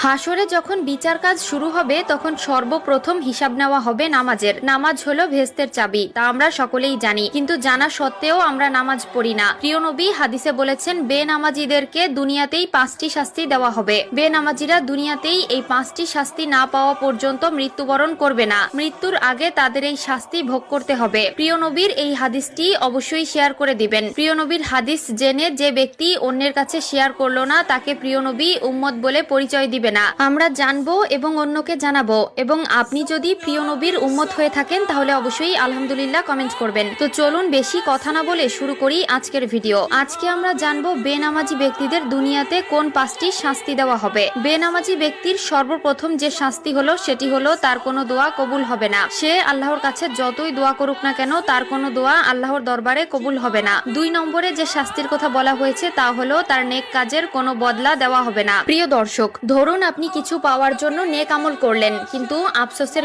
হাসরে যখন বিচার কাজ শুরু হবে তখন সর্বপ্রথম হিসাব নেওয়া হবে নামাজের। নামাজ হলো ভেস্তের চাবি, তা আমরা সকলেই জানি, কিন্তু জানা সত্ত্বেও আমরা নামাজ পড়ি না। প্রিয় নবী হাদিসে বলেছেন, বেনামাজিদেরকে দুনিয়াতেই 5টি শাস্তি দেওয়া হবে। বেনামাজিরা দুনিয়াতেই এই 5টি শাস্তি না পাওয়া পর্যন্ত মৃত্যুবরণ করবে না। মৃত্যুর আগে তাদের এই শাস্তি ভোগ করতে হবে। প্রিয় নবীর এই হাদিসটি অবশ্যই শেয়ার করে দিবেন। প্রিয় নবীর হাদিস জেনে যে ব্যক্তি অন্যের কাছে শেয়ার করলো না, তাকে প্রিয় নবী উম্মত বলে পরিচয় দিবে না। আমরা জানবো এবং অন্যকে জানাবো। এবং আপনি যদি প্রিয় নবীর উম্মত হয়ে থাকেন তাহলে অবশ্যই আলহামদুলিল্লাহ কমেন্ট করবেন। তো চলুন বেশি কথা না বলে শুরু করি আজকের ভিডিও। আজকে আমরা জানবো বেনামাজি ব্যক্তিদের দুনিয়াতে কোন 5টি শাস্তি দেওয়া হবে। বেনামাজি ব্যক্তির সর্বপ্রথম যে শাস্তি হলো সেটি হলো তার কোনো দোয়া কবুল হবে না। সে আল্লাহর কাছে যতই দোয়া করুক না কেন তার কোনো দোয়া আল্লাহর দরবারে কবুল হবে না। 2 নম্বরে যে শাস্তির কথা বলা হয়েছে তা হলো তার নেক কাজের কোনো বদলা দেওয়া হবে না। প্রিয় দর্শক, ধরুন আপনি কিছু পাওয়ার জন্য নেক আমল করলেন, কিন্তু আফসোসের